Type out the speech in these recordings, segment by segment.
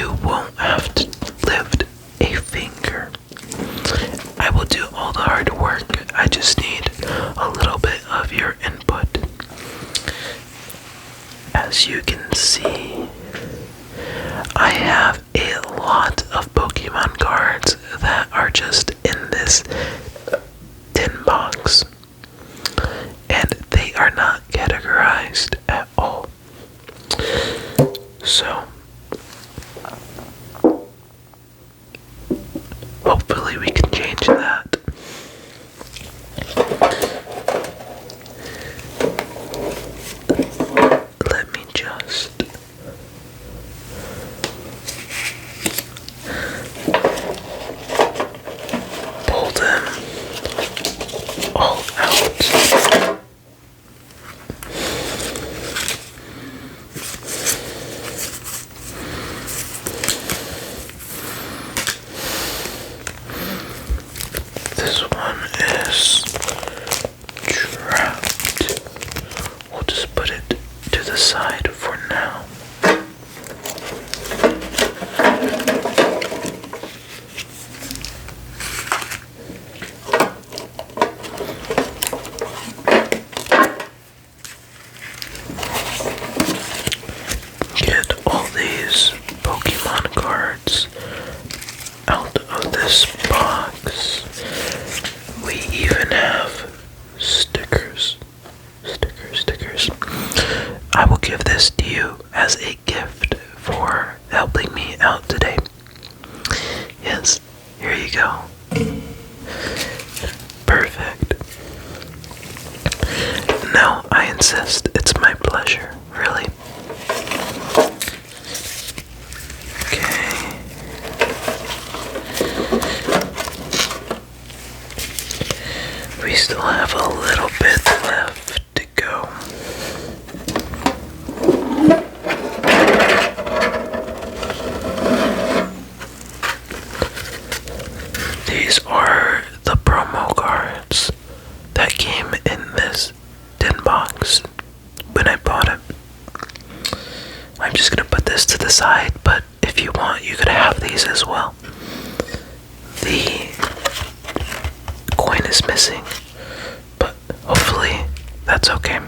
you won't have to lift a finger. I will do all the hard work. I just need a little bit of your input. As you can see, I have a lot of Pokemon cards that are just in this tin box, and they are not categorized at all. So, hopefully we can change that. Let me just pull them all out. This one is trapped. We'll just put it to the side for now. Get all these Pokemon cards out of this box. We even have stickers. Stickers. I will give this to you as a gift for helping me out today. Yes, here you go. Perfect. No, I insist. It's my pleasure, really. Okay. We still have a little bit left to go. These are the promo cards that came in this tin box when I bought it. I'm just gonna put this to the side, but if you want, you could have these as well. The coin is missing, but hopefully that's okay.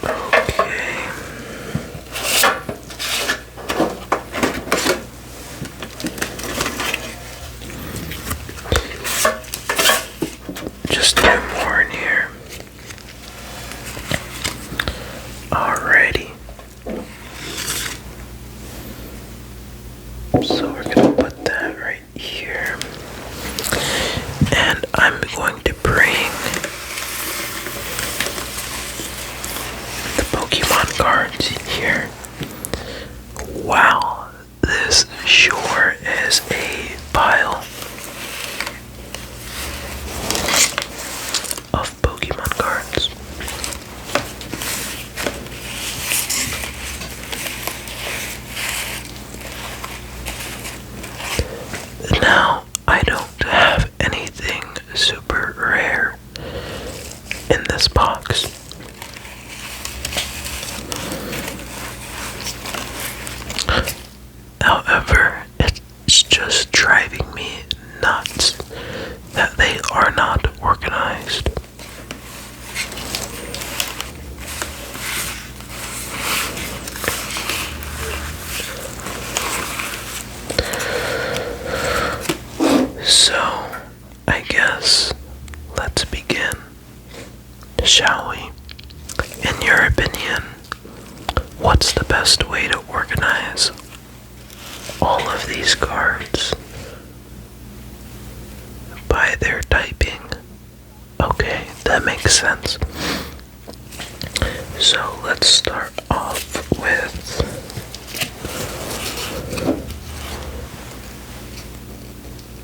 Okay. Just two more in here. Alrighty. So we're gonna put that right here. And I'm going to bring the Pokemon cards here. Wow, this sure is a pile of Pokemon cards. Now, I don't have anything super rare in this box. However, it's just driving me nuts that they are not organized. So, I guess let's begin, shall we? In your opinion, what's the best way to organize all of these cards? By their typing. Okay, that makes sense. So let's start off with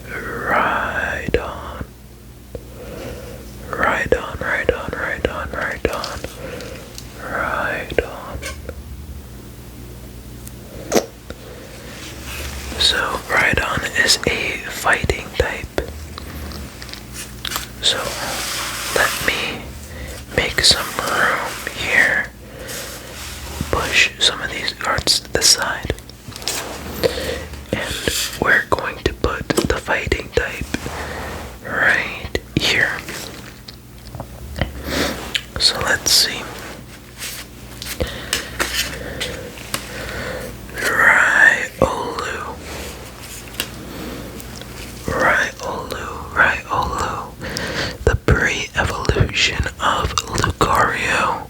Rhydon. So Rhydon is a fighting type. So let me make some room here. Push some of these cards to the side. And we're going to put the fighting type right here. So let's see. Riolu, the pre-evolution of Lucario.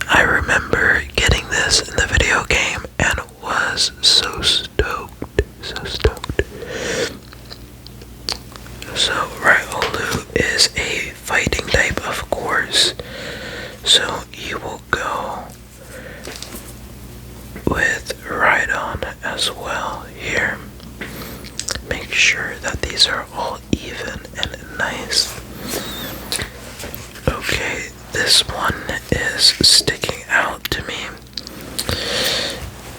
I remember getting this in the video game and was so stoked. So Riolu is a fighting type, of course. So you will go with Rhydon as well here. Make sure that these are all even and nice. Okay, this one is sticking out to me.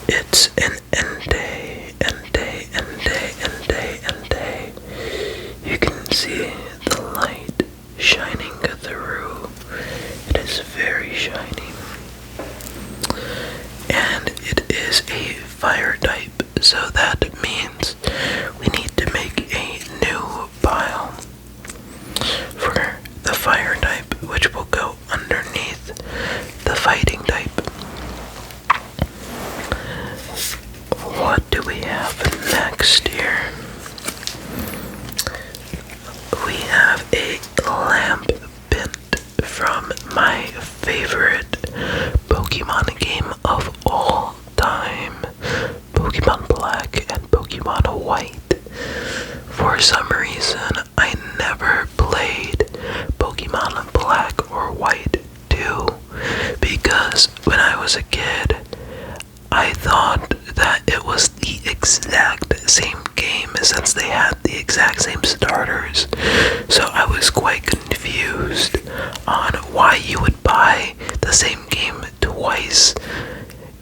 It's an Entei. You can see the light shining through. It is very shiny. And it is a fire type, so that means we need to make a new pile for the fire type, which will go underneath the fighting type. What do we have next here? We have a lamp bent from my favorite Pokemon game of all time, Pokemon Black and Pokemon White. For some reason, I never played Pokemon Black or White 2 because when I was a kid, I thought that it was the exact same game since they had the exact same starters. So I was quite confused on why you would buy the same game twice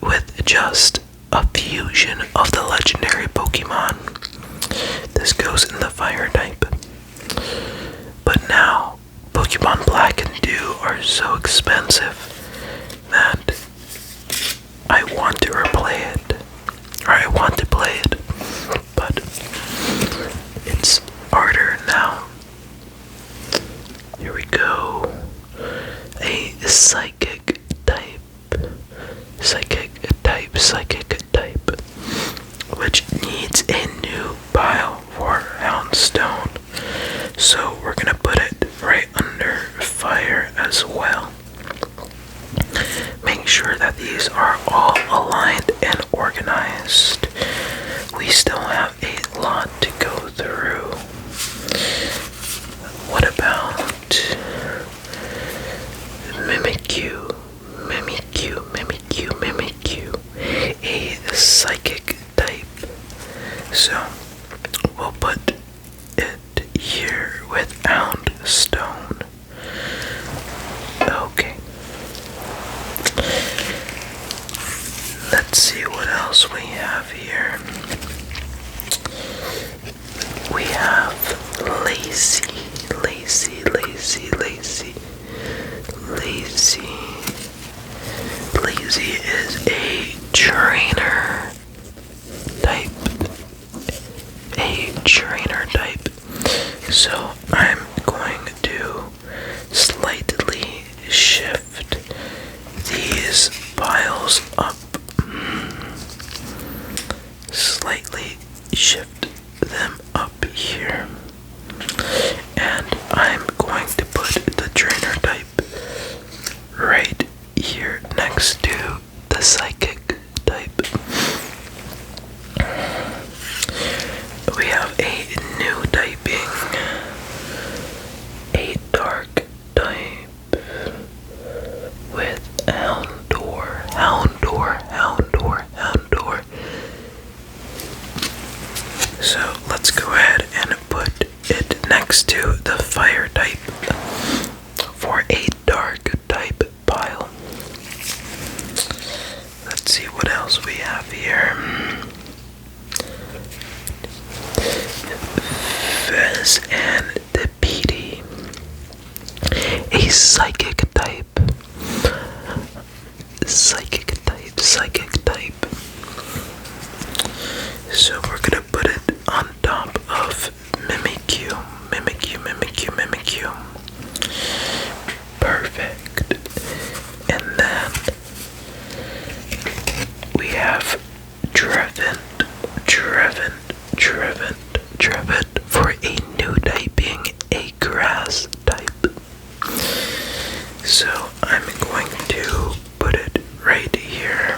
with just a fusion of the legendary Pokemon. This goes in the fire type. But now, Pokemon Black and 2 are so expensive that I want to replay it. Or I want to play it. But it's harder now. Here we go. A psychic type. Which needs a new pile for Houndstone. So we're gonna put it right under fire as well. Make sure that these are all aligned and organized. We still have a lot to go through. What about Mimikyu? A psychic type. So we'll put it here with Houndstone. Okay. Let's see what else we have here. We have Lazy. Lazy is a trainer type. So I'm going to slightly shift these piles up. Slightly shift them up here. And I'm going to put the trainer type right here next to the psychic type. We have a new typing, a dark type with Houndour. So let's go ahead and put it next to the fire type for a dark type pile. Let's see what else we have here. Fez and Deputy. psychic type. Psychic type, psychic type. So we're gonna put it on top of Mimikyu, Mimikyu, Mimikyu, Mimikyu. Perfect. And then we have Trevant, Trevant, Trevant, Trevant for a new type being a grass type. So I'm going to put it right here.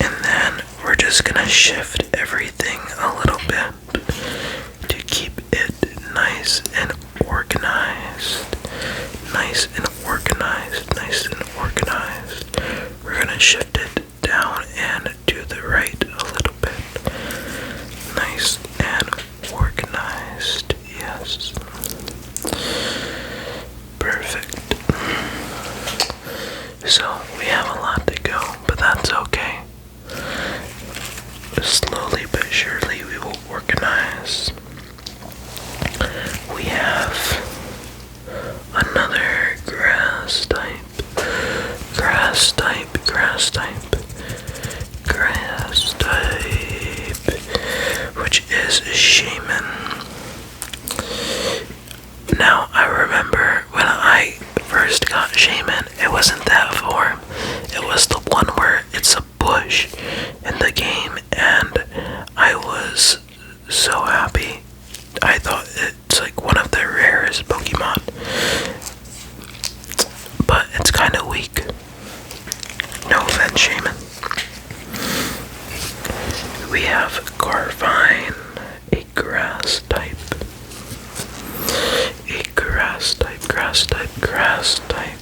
And then we're just gonna shift everything a little bit to keep it nice and organized. Nice and organized, nice and organized. We're gonna shift it down and to the right a little bit. Nice and organized, yes. Perfect. So we have a lot to go, but that's okay. Slowly but surely we will organize. We have another grass type, grass type, grass type, grass type, which is Shaman. Now I remember when I first got Shaman, it wasn't that form. It was the one where it's a bush in the game, and I was so happy. I thought it's like one of the rarest Pokemon, but it's kind of weak. No offense, Shaman. We have Carvine, a grass type. A grass type, grass type, grass type.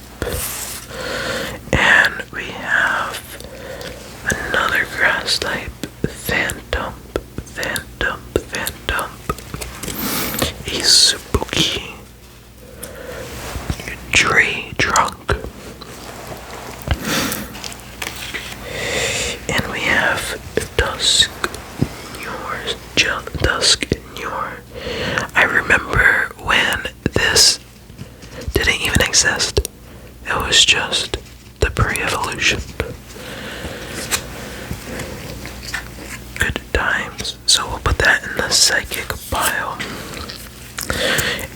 And we have another grass type, Phantom, Phantom, Phantom. A spooky tree trunk. And we have Dusk Dusknoir. I remember when this didn't even exist. It was just the pre-evolution. Good times. So we'll put that in the psychic pile.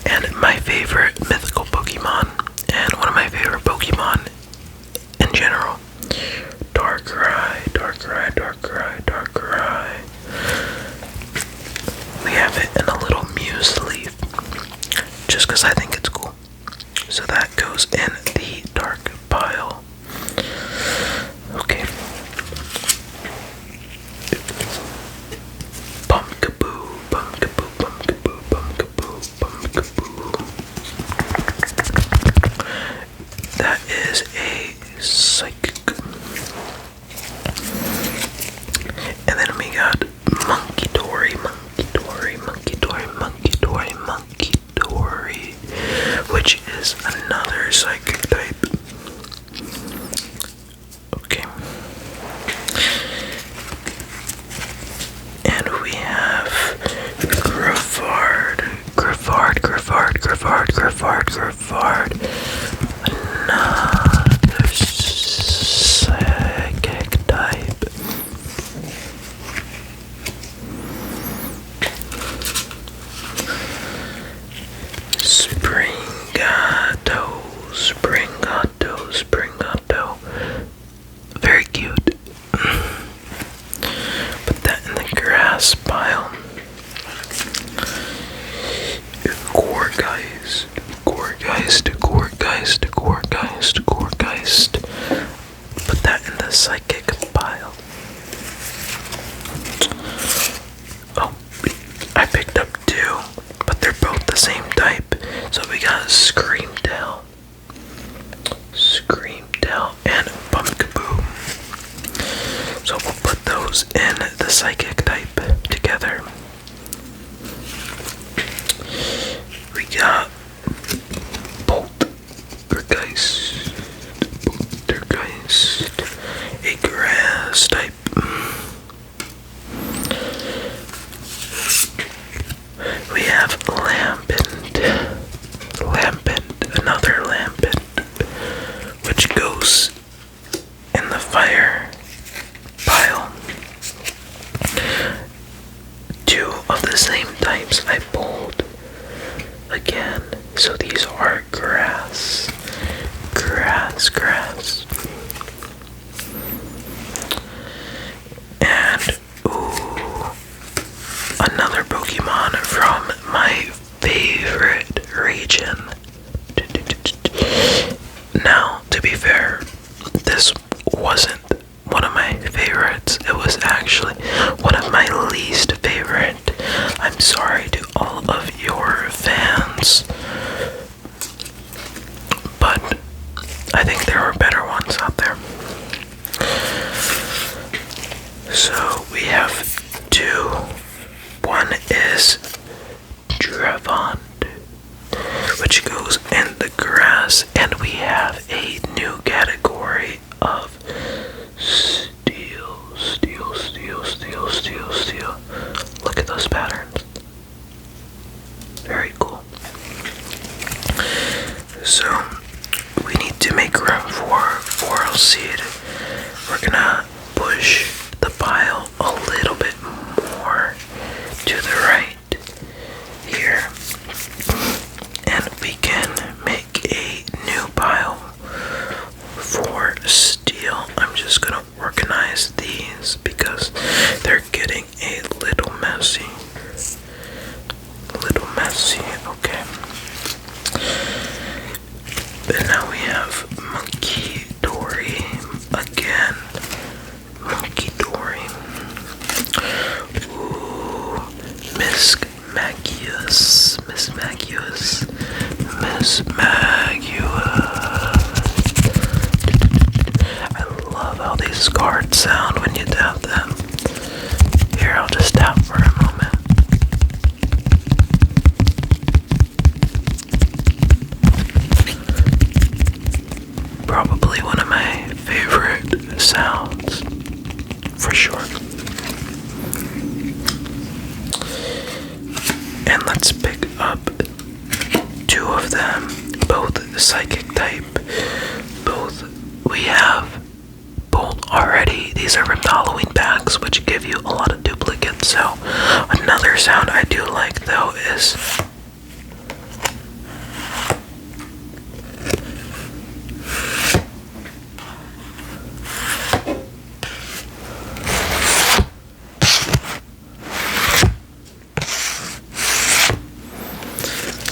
And my favorite mythical Pokemon, and one of my favorite Pokemon in general, Darkrai, Darkrai, Darkrai, Darkrai. We have it in a little Muse leaf, just because I think it's cool. So that goes in the dark pile. Okay. Pumpkaboo, pumpkaboo, pumpkaboo, pumpkaboo, pumpkaboo. That is a psychic. And then we got Monkey Dory, Monkey Dory, Monkey Dory, Monkey Dory, Monkey Dory, which is another psychic type. Okay. And we have Griffard, Griffard, Griffard, Griffard, Griffard, Griffard. Another psychic type. Springato, Springato, Springato. Very cute. Put that in the grass pile. Gorgeist, Gorgeist, Gorgeist, Gorgeist, Gorgeist. Put that in the psychic pile. Oh, I picked up two, but they're both the same type. So we got Screamtail, Screamtail, and Pumpkaboo. So we'll put those in the psychic type together. We got again. So these are grass. And, ooh, another Pokemon from my favorite region. Now, to be fair, this wasn't one of my favorites. It was actually one of my least favorite. I'm sorry to all of your fans, but I think there are better ones out there. So we have two. One is Dravant, which goes in the grass, and we have a new category of steel. Look at those patterns. Very cool. So we need to make room for Floral Seed. We're gonna push the pile a little bit more to the right here, and we can make a new pile for steel. I'm just gonna organize these because they're getting a little messy. Okay. And now we have Monkey Dory again. Monkey Dory. Ooh, Miss Magius. I love how these cards sound when you tap them. Here, I'll just tap for a moment. Probably one of my favorite sounds, for sure. And let's pick up two of them, both psychic type. Both we have Bolt already. These are from the Halloween packs, which give you a lot of duplicates. So another sound I do like though is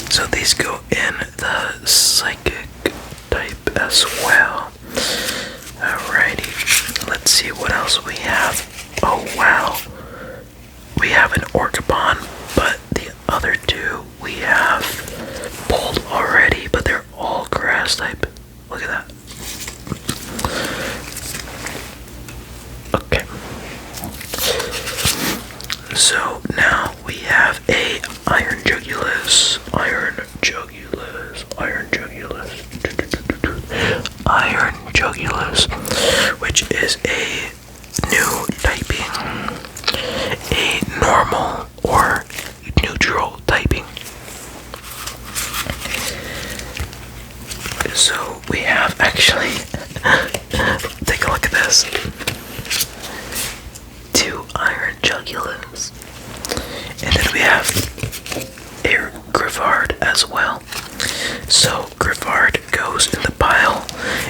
so these go in the psychic type as well. Alrighty, let's see what else we have. Oh wow, we have an Orcabon, but the other two we have pulled already, but they're all grass type. Look at that. Okay. So now we have a Iron Jugulus, which is a new typing, a normal or neutral typing. So we have actually, take a look at this, two Iron Jugulus, and then we have a Griffard as well. So Griffard goes in the pile,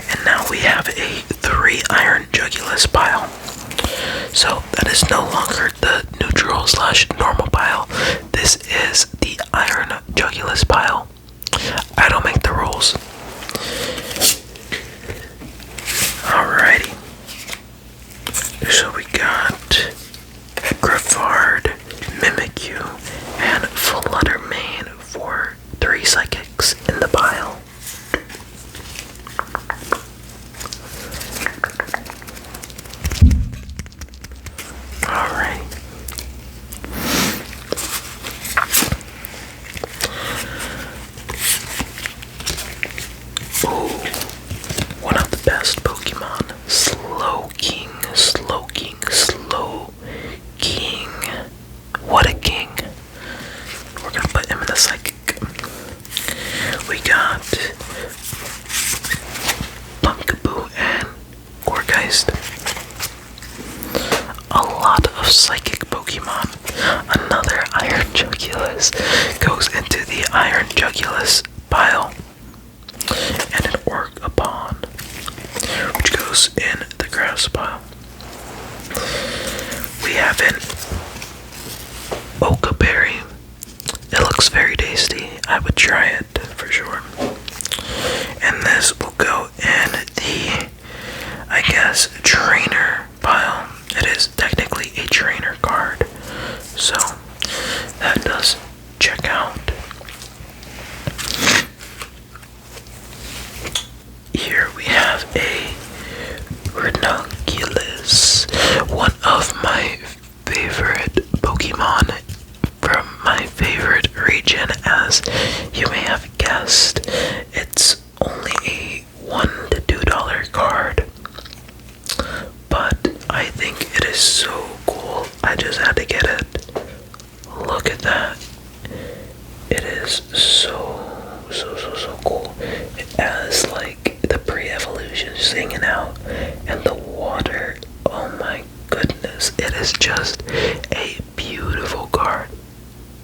and now we have a 3 Iron Jugulus pile. So that is no longer the neutral / normal pile. This is the Iron Jugulus pile. I don't make the rules. Alrighty. So we got Griffard, Mimikyu, and Fluttermane for 3 psychics in the pile. Alright. Ooh, one of the best Pokemon, Slowking. What a king. We're gonna put him in the psychic. We got Punkaboo and Gourgeist. A lot of psychic Pokemon. Another Iron Jugulus goes into the Iron Jugulus Ranunculus pile, and an Orcapon, which goes in the grass pile. We have an Okaberry. It looks very tasty. I would try it for sure. And this will go in the, I guess, trainer pile. It is technically a trainer card, so that does check out. Here we have a Ranunculus, one of my favorite Pokemon from my favorite region. As you may have guessed, it's only a $1 to $2 card, but I think it is so cool. I just had to get it. Look at that. It is so cool. It has like the pre-evolution singing out and the water. Oh my goodness. It is just a beautiful card.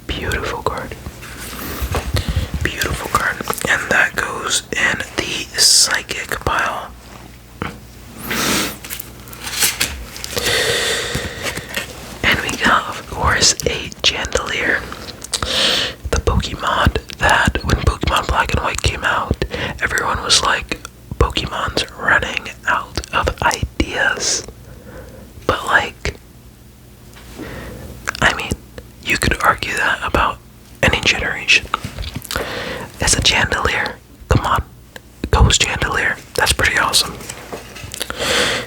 Beautiful card. Beautiful card. And that goes in the psychic pile. And we got, of course, a Chandelier. The Pokemon that when Pokemon Black and White came out, everyone was like, Pokemon's running out of ideas. But like, I mean, you could argue that about any generation. It's a Chandelier. Come on. Ghost Chandelier. That's pretty awesome.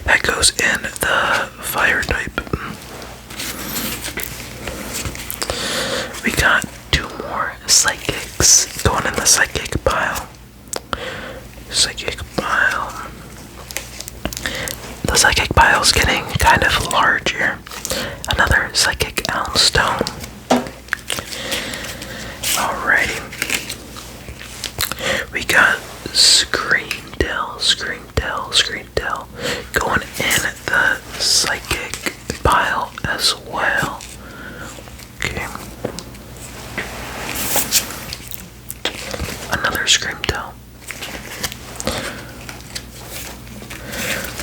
That goes in the fire type. We got two more psychics going in the psychic pile. Psychic pile. The psychic pile's getting kind of larger. Another psychic Elmstone. Alrighty. We got Screamtail going in the psychic pile as well. Okay. Another Screamtail.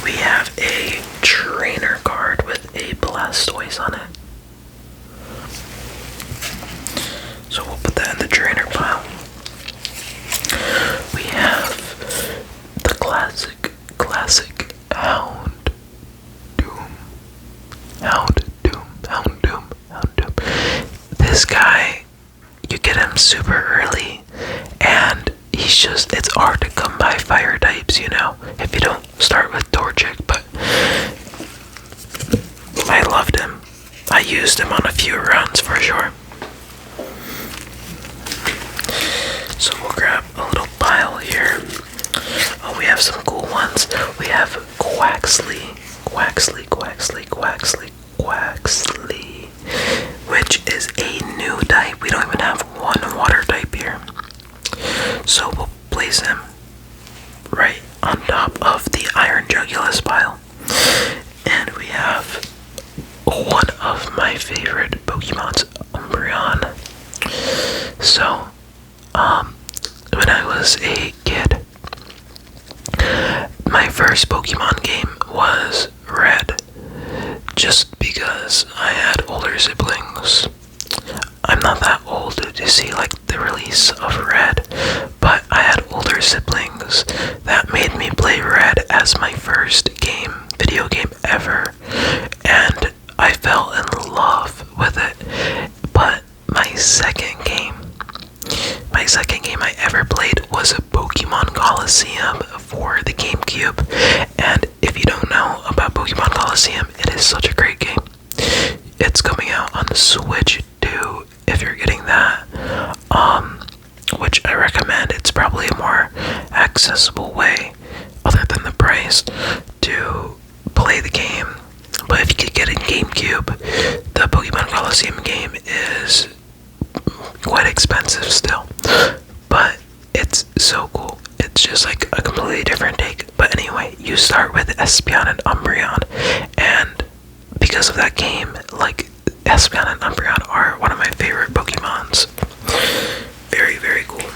We have a trainer card with a Blastoise on it. So we'll put that in the trainer pile. We have the classic Houndoom. This guy, you get him super early, and it's hard to come by fire types, you know, if you don't start with Torchic, but I loved him. I used him on a few runs for sure. So we'll grab a little pile here. Oh, we have some cool ones. We have Quaxly, which is a new type. We don't even have one water type here. So we'll place him right on top of the Iron Jugulus pile. And we have one of my favorite Pokemons, Umbreon. So, when I was a kid, my first Pokemon game was Red, just because I had older siblings. I'm not that old to see like the release of Red, but I had older siblings that made me play Red as my first video game ever, and I fell in love with it. But my second game I ever played was a Pokemon Coliseum for the GameCube, and if you don't know about Pokemon Coliseum, it is such a great game. It's coming out on the Switch too, if you're getting that, which I recommend. It's probably a more accessible way, other than the price, to play the game. But if you could get a GameCube, the Pokemon Coliseum game is quite expensive still, but it's so cool. It's just like a completely different take. But anyway, you start with Espeon and Umbreon, and because of that game, like, Espeon and Umbreon are one of my favorite Pokemons. Very, very cool.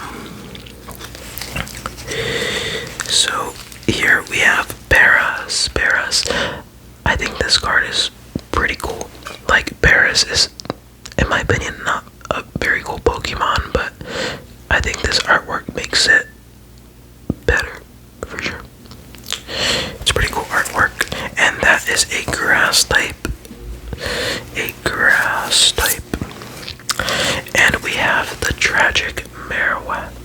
this is, in my opinion, not a very cool Pokemon, but I think this artwork makes it better, for sure. It's pretty cool artwork, and that is a grass type. A grass type. And we have the tragic Marowak.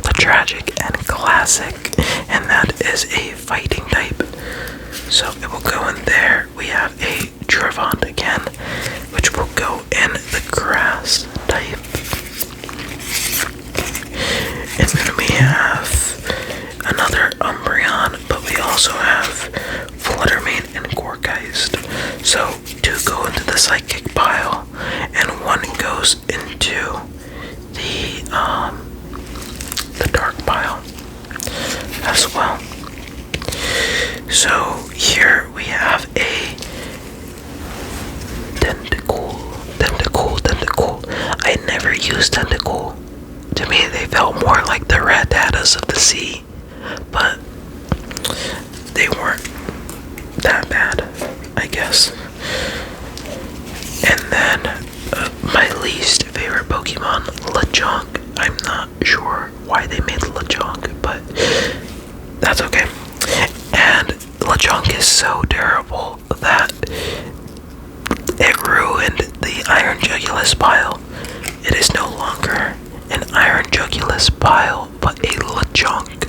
The tragic and classic. And that is a fighting type. So it will go in there. We have a Trevant again, which will go in the grass type. And then we have another Umbreon, but we also have Fluttermane and Gourgeist. So 2 go into the psychic pile, and 1 goes into the dark pile as well. So here we have a Tentacool. I never used Tentacool. To me, they felt more like the Rattatas of the sea, but they weren't that bad, I guess. And then my least favorite Pokemon, Lechonk. I'm not sure why they made Lechonk, but that's okay. And Lechonk is so durable that it ruined the Iron Jugulus pile. It is no longer an Iron Jugulus pile, but a Lechonk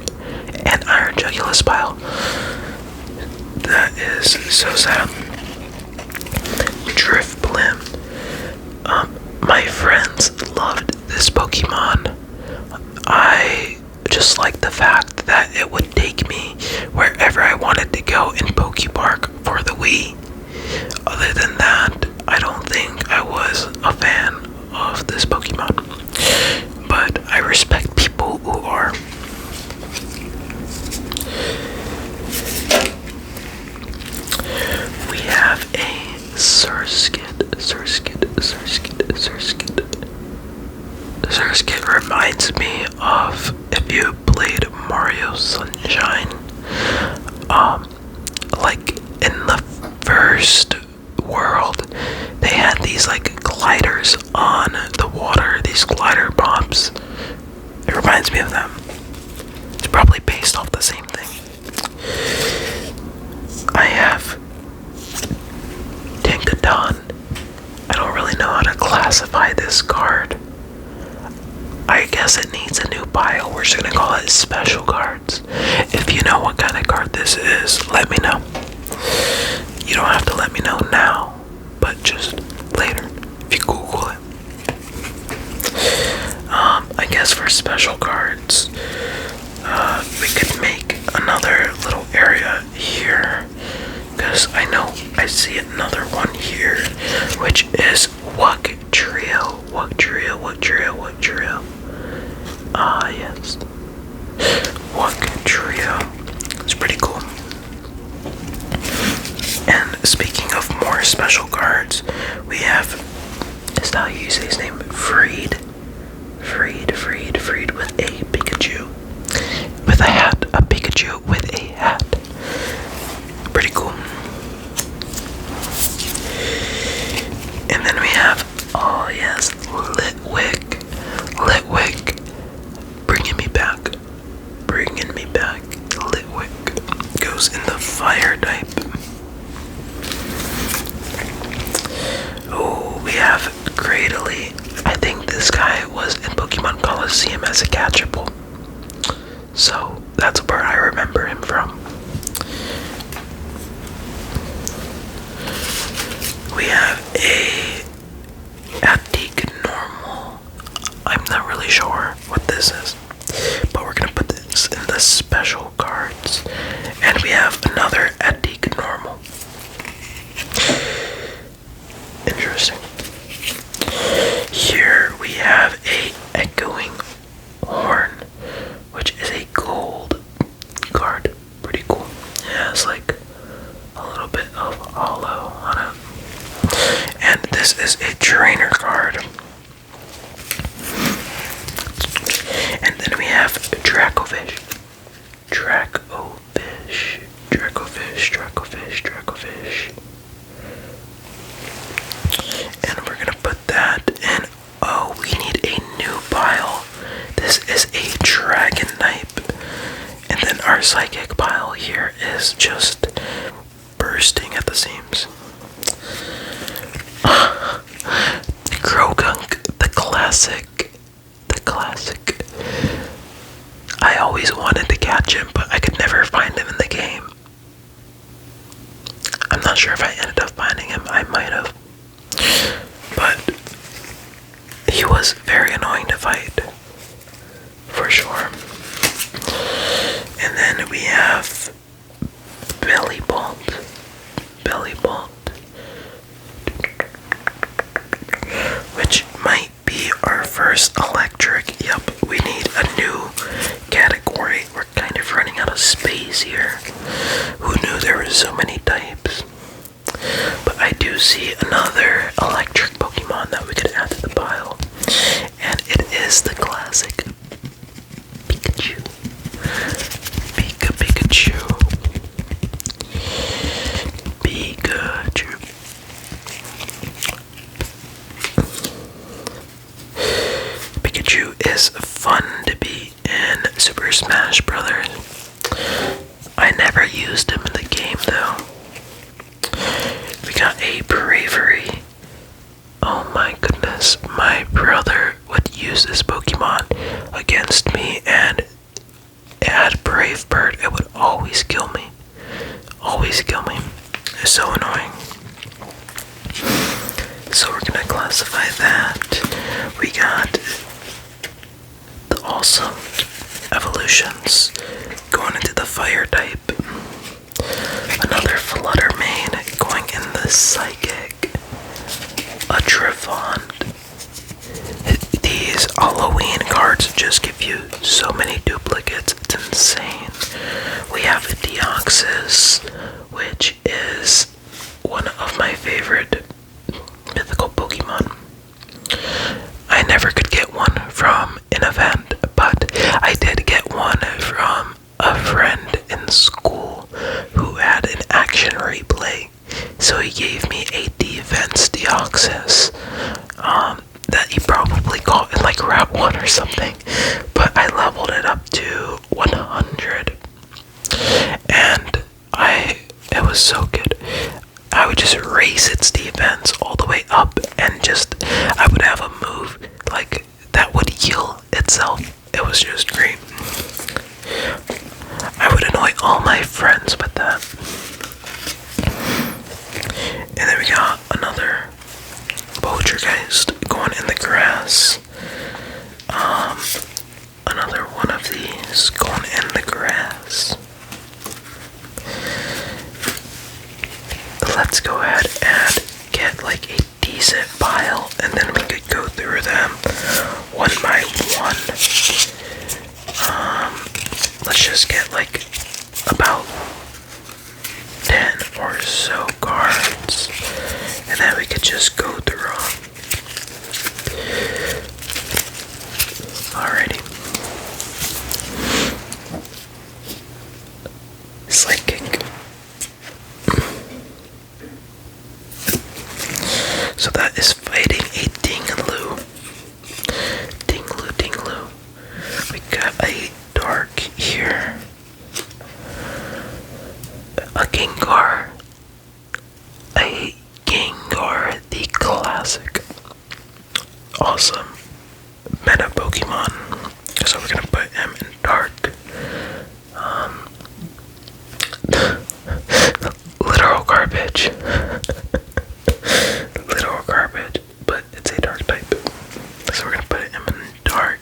and Iron Jugulus pile. That is so sad. Drifblim. My friends loved this Pokemon. I just liked the fact that it would take me wherever I wanted to go in Pokepark for the Wii. Other than that, I don't think I was a fan of this Pokemon. But I respect people who are. We have a Surskit. Surskit reminds me of, if you played Mario Sunshine, like in the first world, they had these like gliders on the water, these glider bombs. It reminds me of them. It's probably based off the same thing. I have Dinkodon. I don't really know how to classify this card. I guess it needs a new pile. We're just gonna call it special cards. If you know what kind of card this is, let me know. You don't have to let me know now, but just later if you Google it. I guess for special cards, we could make another little area here, because I know I see another one here, which is Wugtrio. Ah, yes. Wugtrio. It's pretty cool. And speaking of more special cards, we have, is that how you say his name? Freed with a Pikachu. With a hat. A Pikachu with a hat. Pretty cool. And then we have, oh yes, Litwick. Bringing me back. Litwick goes in the fire type. Oh, we have Cradily. I think this guy was in Pokemon Coliseum as a catchable. So that's where I remember him from. We have a Attic Normal. I'm not really sure what this is, but we're gonna put this in the special cards. And we have another Attic Normal. Interesting. Here we have a Echoing Horn, which is a gold card. Pretty cool. Yeah, it's like a little bit of hollow on it. And this is a trainer card. And then we have Dracovish. Dracovish. is just bursting at the seams. Grogunk, the classic. I always wanted to catch him, but I could never find him in the game. I'm not sure if I ended up finding him. I might have. But he was very annoying to fight. For sure. And then we have Belly Bolt. Which might be our first electric. Yep, we need a new category. We're kind of running out of space here. Who knew there were so many types? But I do see another electric Pokemon that we could add to the pile. And it is the classic Pikachu. Pikachu. Pikachu is fun to be in Super Smash Brothers. I never used him in the game though. We got a Bravery. Oh my goodness, my brother would use this Pokemon against me, and it had Brave Bird. It would always kill me. It's so annoying. So we're gonna classify that. We got the awesome evolutions going into the fire type. Another Flutter Mane going in the psychic. A Trifond. These Halloween cards just give you so many duplicates, it's insane. We have a Deoxys, which is one of my favorite mythical Pokemon. I never could get one from an event, but I did get one from a friend in school who had an action replay. So he gave me a defense Deoxys that he probably caught in like Route 1 or something. But I leveled it up to 100. And it was so good. I would just raise its defense all the way up, and I would have a move like that would heal itself. It was just great. I would annoy all my friends with that. And then we got another Poltergeist going in the grass. Another one of these going in the grass. Let's go ahead and get like a decent pile, and then we could go through them one by one. Let's just get like about 10 or so cards, and then we could just go through them. Alrighty. Psychic. So that is fighting a Dinglu. Dinglu. We got a Dark here. A Gengar. The classic. Awesome meta Pokemon. So we're gonna put him in Dark. Literal garbage. Literal garbage, but it's a Dark type. So we're gonna put him in Dark.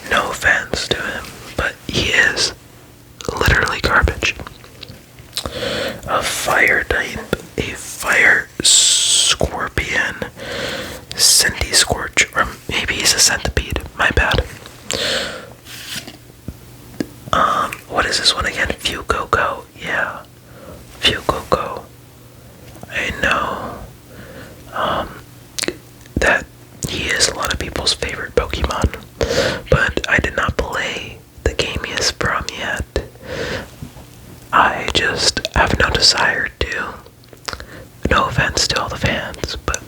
No offense to him, but he is literally garbage. A Fire type, a Fire Scorpion, Scorch, or maybe he's a Centipede. My bad. What is this one again? Fuecoco. Yeah, Fuecoco. I know. That he is a lot of people's favorite Pokemon, but I did not play the game he is from yet. I just have no desire to. No offense to all the fans, but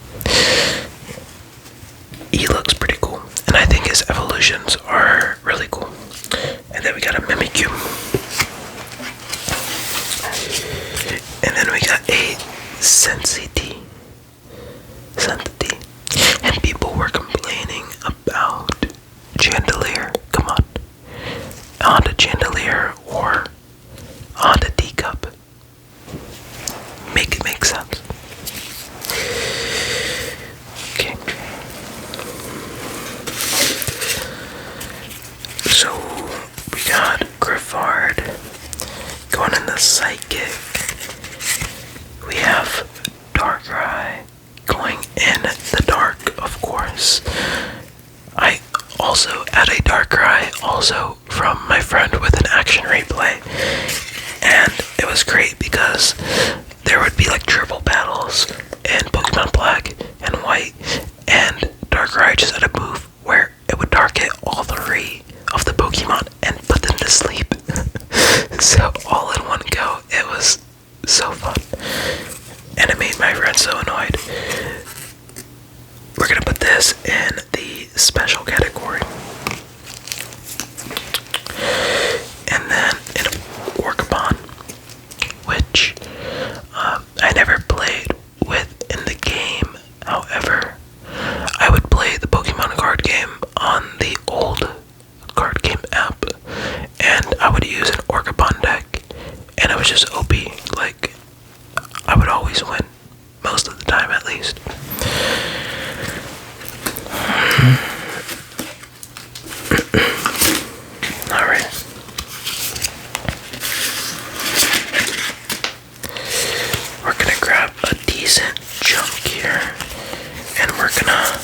he looks pretty cool, and I think his evolutions are really cool. And then we got a Mimikyu. Sensity. And people were complaining about Chandelier. Come on. On the Chandelier or on the teacup. Make it make sense. Okay. So we got Griffard going in the Psychic. We have Darkrai going in the Dark, of course. I also add a Darkrai also from my friend with an action replay. And it was great because there would be like triple battles in Pokemon Black and White, and Darkrai just had a move where it would target all three of the Pokemon and put them to sleep. So all in one go, it was so fun. And it made my friend so annoyed. We're gonna put this in the special category. And then in Orcabon, which I never played with in the game. However, I would play the Pokemon card game on the old card game app, and I would use an Orcabon deck, and it was just OP. Like, I would always win, most of the time at least. Alright. We're gonna grab a decent chunk here, and we're gonna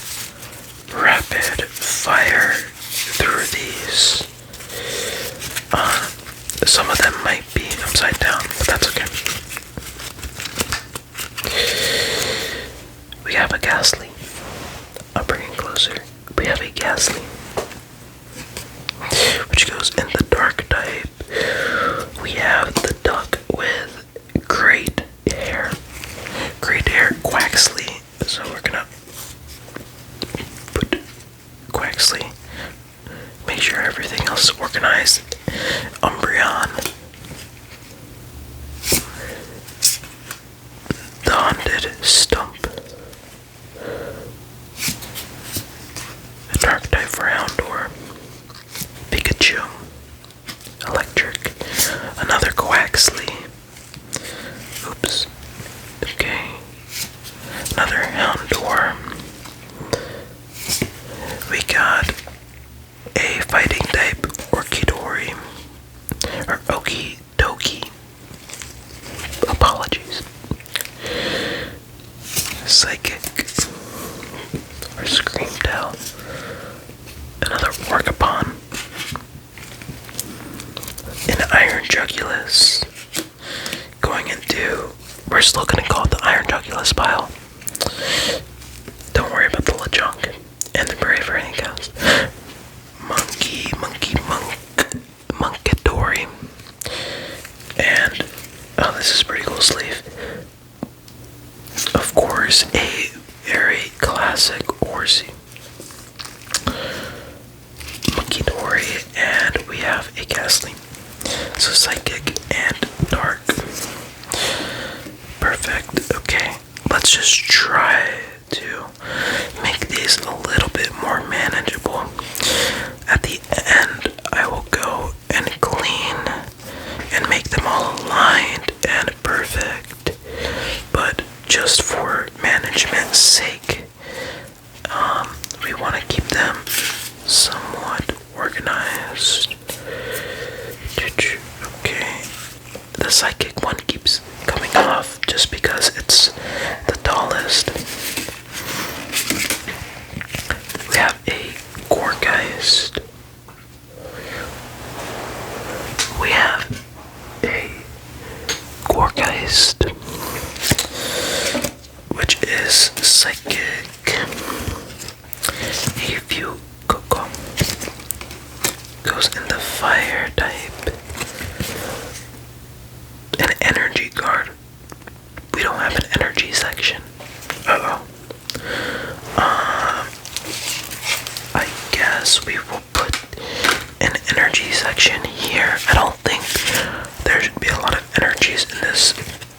rapid fire through these. Some of them might be upside down, but that's okay. We have a Ghastly. I'll bring it closer. We have a Ghastly, which goes in the Dark type. We have the Duck with great hair. Great hair, Quaxley. So we're gonna put Quaxley. Make sure everything else is organized. Umbreon. The Haunted Stump. The Dark type for Houndour. Pikachu. Electric. Another Quaxley. Oops. Okay. Another Houndour. We got a fighting type Orchidori. Or Okidoki. Apologies. Psychic. Or Screamtail. Another Orcapon. An Iron Jugulus. Going into, we're still gonna call it the Iron Jugulus pile. Don't worry about the Lechonk and the Braver Handcast. Monkidori. And, oh, this is a pretty cool sleeve. Of course, a very classic Horsey. Monkidori, and we have a Ghastly. So Psychic and Dark. Perfect. Okay, let's just try to make these a little bit more manageable. At the end, I will go and clean and make them all aligned and perfect. But just for management's sake, we want to keep them somewhat organized. Okay, the Psychic one keeps coming off just because it's the tallest. We have a Gourgeist. We have a Gourgeist, which is Psychic. A few Coco goes in the Fire type. An Energy Guard. We don't have an energy section. I guess we will put an energy section here. I don't think there should be a lot of energies in this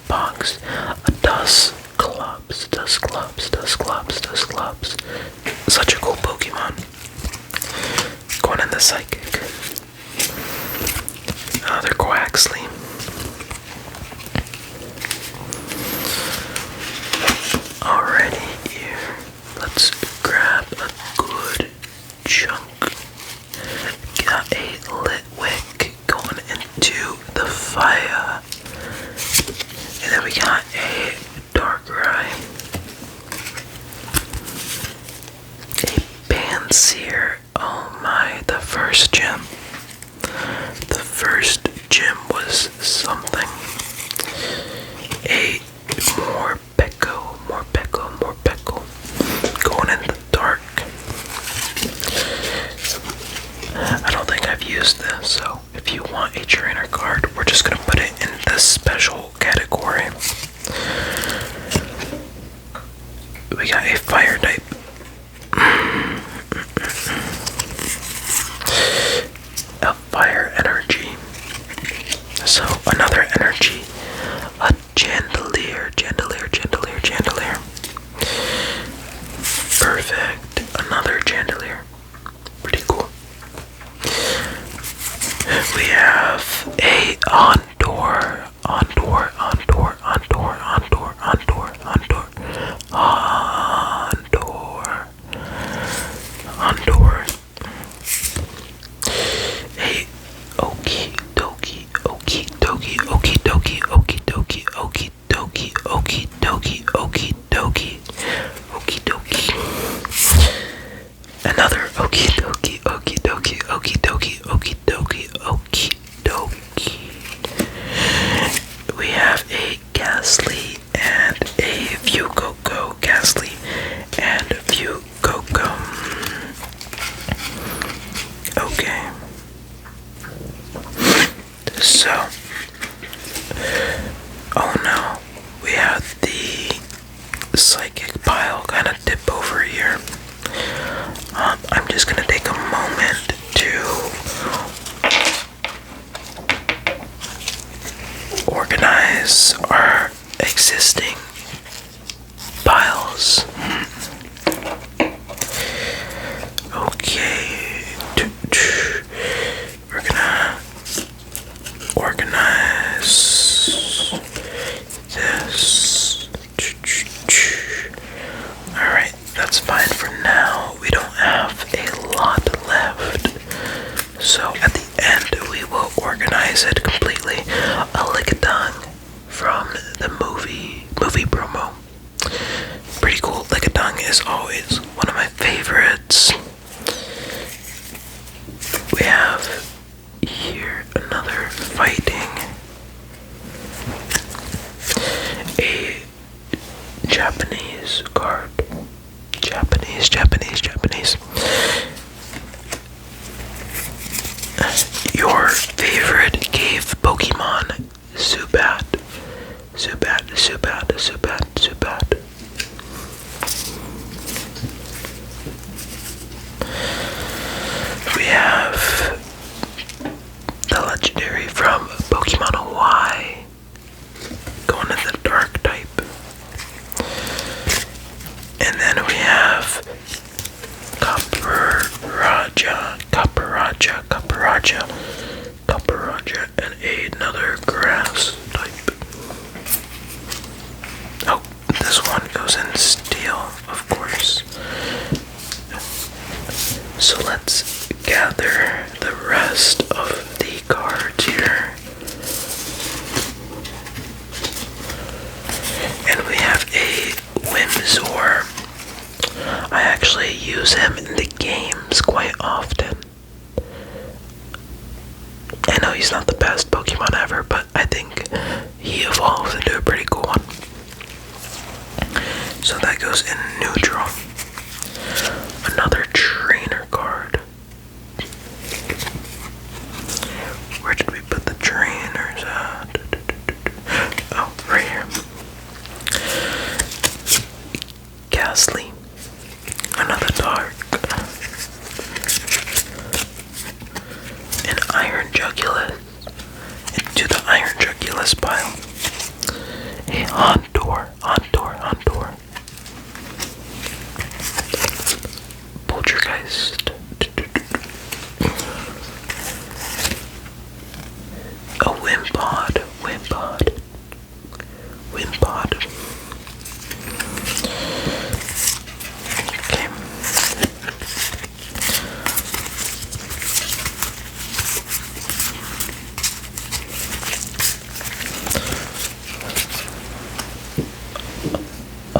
box. A Dusk such a cool Pokemon. Going in the Psychic. Another Quaxley. Alrighty, here. Let's grab a good chunk. Got a Litwick going into the fire. And then we got a Darkrai. A Pansear. Oh my, the first gym. The first gym was something. A Morpeko. Going in the dark. I don't think I've used this, so if you want a trainer card, we're just gonna put it in this special category. We got a fire type. A fire energy. So another energy. A Chandelier. Perfect. Another Chandelier. Pretty cool. We have a Ondor. A Okie dokie. Another okie dokie. We have a Ghastly and a Fuecoco. Okay. So, oh no, we have the Psychic pile kind of dip over here. I'm just gonna take a moment to organize our existing piles. Okay, we're gonna organize this. Alright, that's fine for now. We don't have a lot left. So at the end, we will organize it completely. A Lickitung from the movie promo. Pretty cool. Lickitung is always one of my favorites. We have here another fighting. A Japanese card. Japanese. Your favorite cave Pokemon, Zubat. We have the legendary from Pokemon Y, going in the dark type. And then we have Copper Raja, and another grass type. Oh, this one goes in steel, of course. So let's gather the rest of the cards here. And we have a Whimsor. I actually use him in the games quite often. I know he's not the best Pokemon ever, but I think he evolves into a pretty cool one. So that goes in neutral. Another trainer card. Where did we put the trainers at? Oh, right here. Ghastly. Another dark. An Iron Jugulus. Into the Iron Jugulus pile. A Houndour. A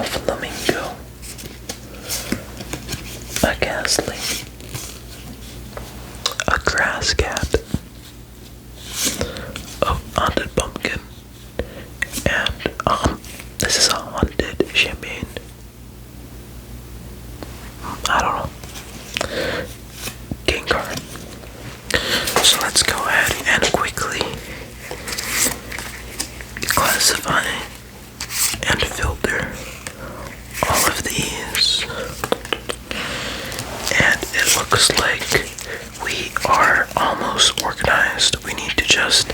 flamingo, a ghastly, a grass cat, a haunted pumpkin, and this is a haunted champagne. I don't know. King card. So let's go ahead and quickly classify and filter all of these. And it looks like we are almost organized. We need to just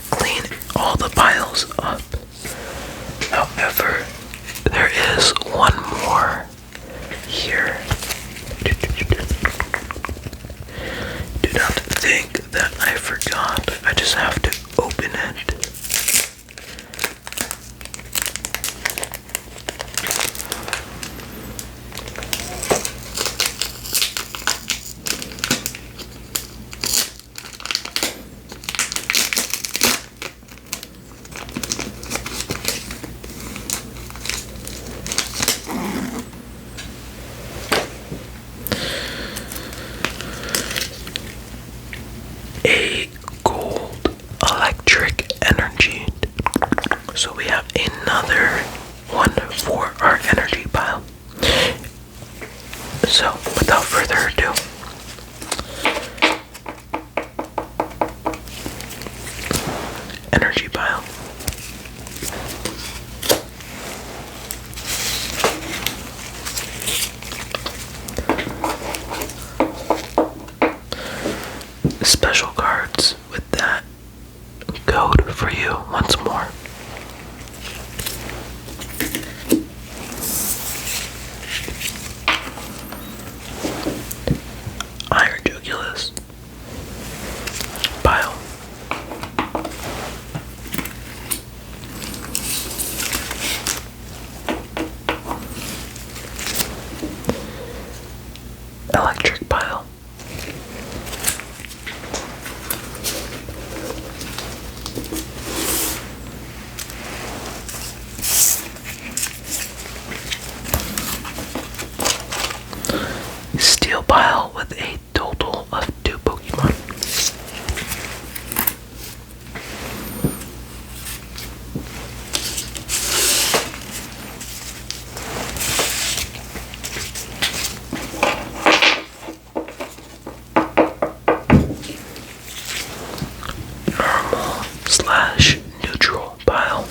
clean all the piles up. However, there is one more here. Do not think that I forgot. I just have to open it. A gold electric energy. So we have another one for our energy pile. So without further ado, energy pile. Special cards with that code for you once more. Iron Jugulus pile. Electric pile. Steel pile with a total of 2 Pokemon. Normal slash neutral pile.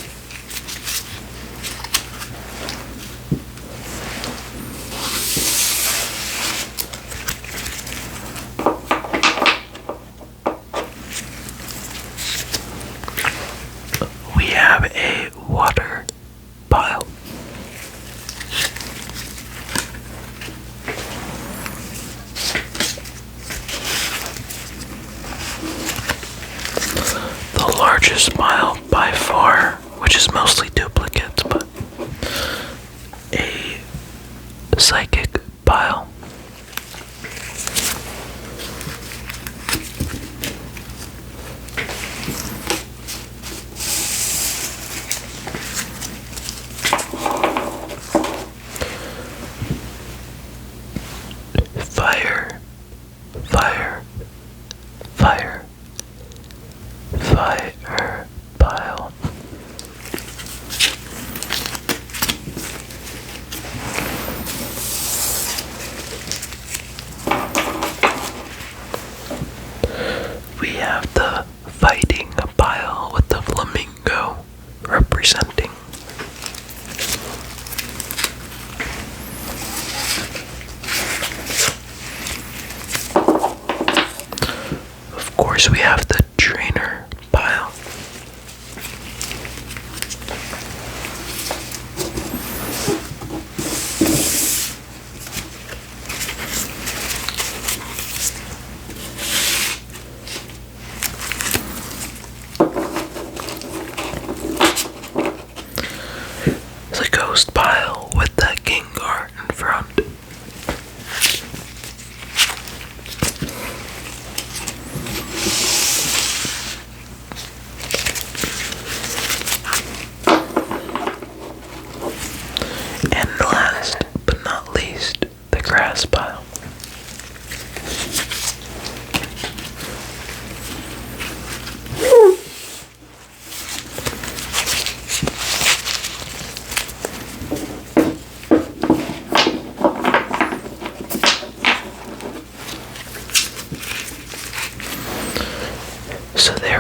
We have a water pile. The largest pile by far, which is mostly duplicates, but a psychic pile. Fire, fire, fire, fire pile. We have the fighting pile with the flamingo representing. Of course, we have the trainer pile. The ghost pile with the Gengar in front.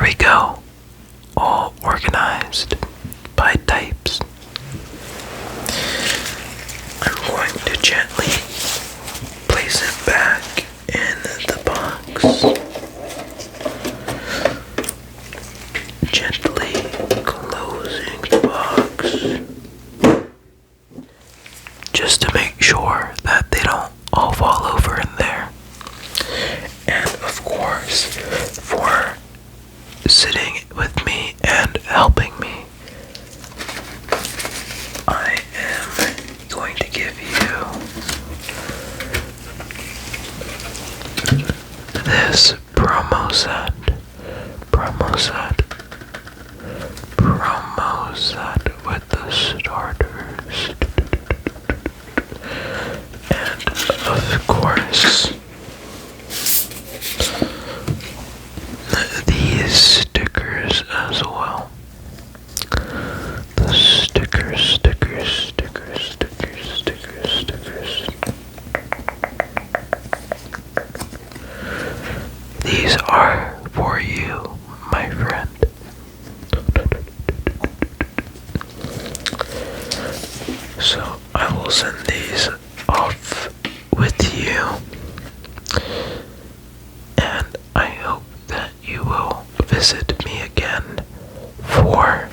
we go, all organized by types. I'm going to gently place it back in the box. Gently closing the box. Just to make sure that they don't all fall over in there. And of course, for sitting with me and helping me, I am going to give you this promo set with the starters, and of course these stickers as well. The stickers. These are for you, my friend. So I will send these off with you, and I hope that you will visit me again for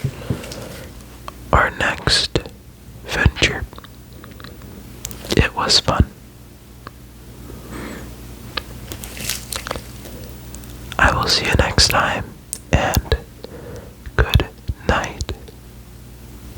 our next venture. It was fun. I will see you next time.